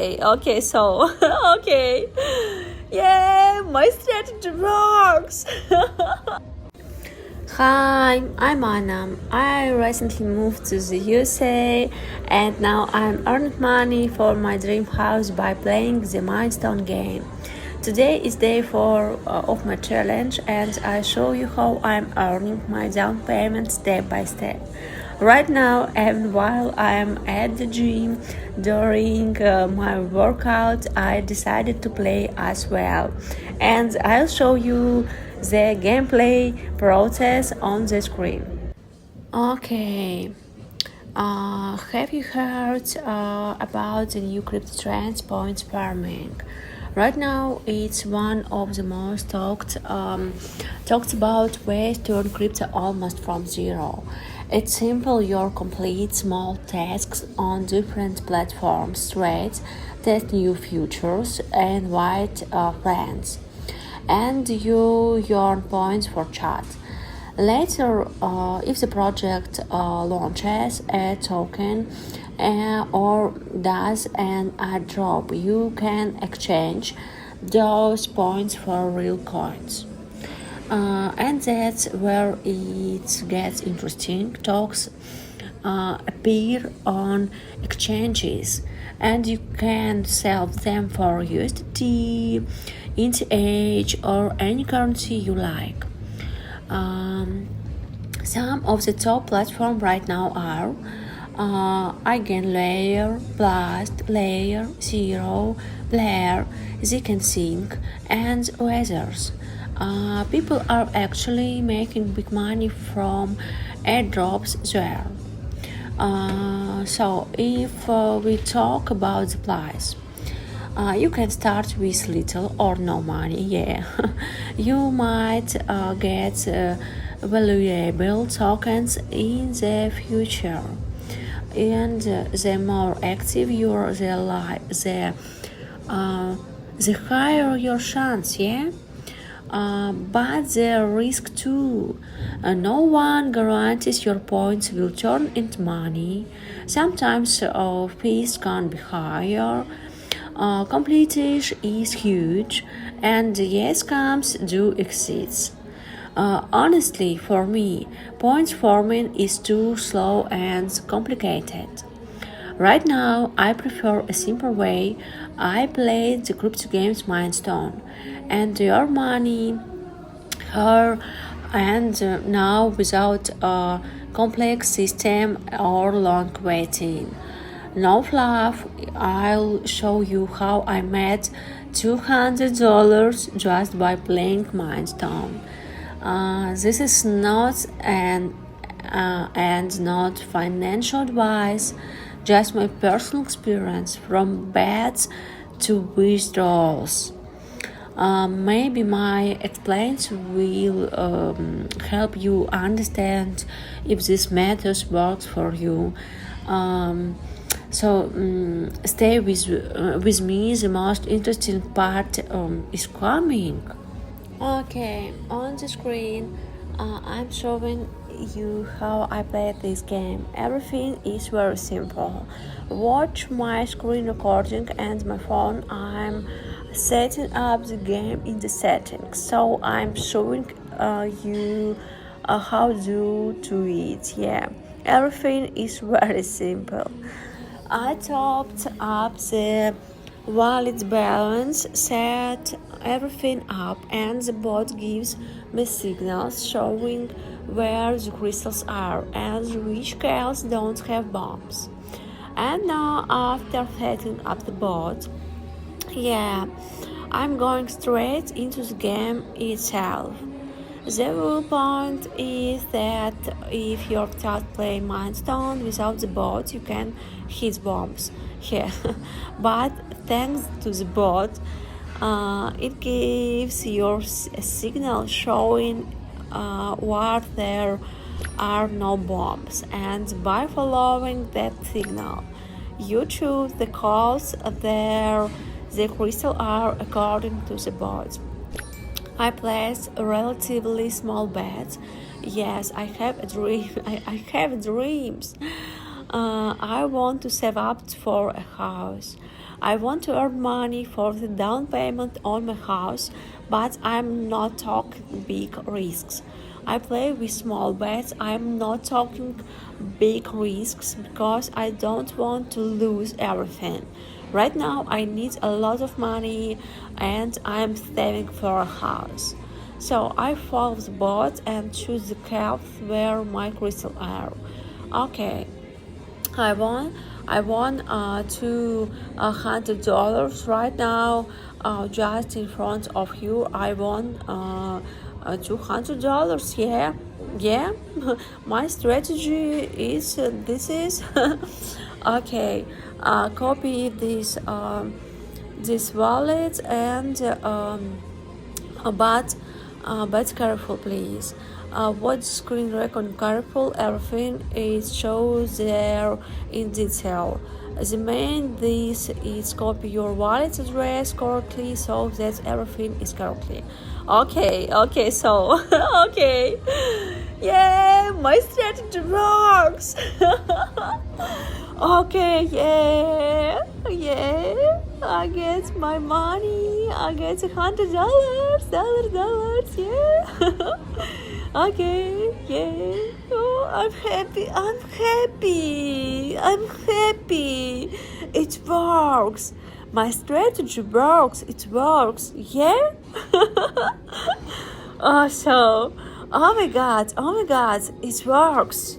Okay, so okay, yay, my strategy works. Hi, I'm Anna. I recently moved to the USA and now I'm earning money for my dream house by playing the milestone game. Today is day 4 of my challenge and I show you how I'm earning my down payment step by step. Right now, and while I'm at the gym during my workout, I decided to play as well. And I'll show you the gameplay process on the screen. Okay. Have you heard about the new crypto trends, points farming? Right now, it's one of the most talked about ways to earn crypto almost from zero. It's simple. You complete small tasks on different platforms, trades, test new features, and invite friends, and you earn points for chat. Later, if the project launches a token or does an airdrop, you can exchange those points for real coins. And that's where it gets interesting. Talks appear on exchanges, and you can sell them for USDT, ETH, or any currency you like. Some of the top platforms right now are Eigenlayer, Blast, Layer, Zero, Blair, Sync, and others. People are actually making big money from airdrops there. So if we talk about the price, you can start with little or no money. Yeah, you might get valuable tokens in the future, and the more active you are, the higher your chance. Yeah. But the risk too. No one guarantees your points will turn into money. Sometimes fees can be higher. Competition is huge, and yes, scams do exist. Honestly, for me, points farming is too slow and complicated. Right now, I prefer a simple way. I play the crypto games milestone, and your money, her, and now without a complex system or long waiting. No fluff, I'll show you how I made $200 just by playing milestone. This is not and not financial advice, just my personal experience from bets to withdrawals. Maybe my explains will help you understand if this method works for you. Stay with me. The most interesting part is coming. Okay, on the screen, I'm showing you how I play this game. Everything is very simple. Watch my screen recording and my phone. I'm setting up the game in the settings, so I'm showing you how to do it. Yeah, everything is very simple. I topped up the wallet balance, set everything up, and the bot gives me signals showing where the crystals are and which scales don't have bombs. And now, after setting up the bot, yeah, I'm going straight into the game itself. The whole point is that if you start playing milestone without the bot, you can hit bombs. Yeah, but thanks to the bot, it gives you a signal showing where there are no bombs, and by following that signal, you choose the course there the crystals are according to the bot. I place relatively small bets. Yes, I have a dream. I have dreams. I want to save up for a house. I want to earn money for the down payment on my house, but I'm not talking big risks. I play with small bets. I'm not talking big risks because I don't want to lose everything. Right now, I need a lot of money and I'm saving for a house. So I follow the bot and choose the cap where my crystals are. Okay, I won $200 right now, just in front of you. I won $200. Yeah. My strategy is this is okay. Copy this wallet and but careful, please. Watch screen record careful. Everything is shown there in detail. The main this is copy your wallet address correctly so that everything is correctly. Okay, so okay. Yeah, my strategy works. Okay, yeah. I get my money. I get $100. Yeah. Okay, yeah. Oh, I'm happy. It works. My strategy works. It works. Yeah. Oh my god, it works.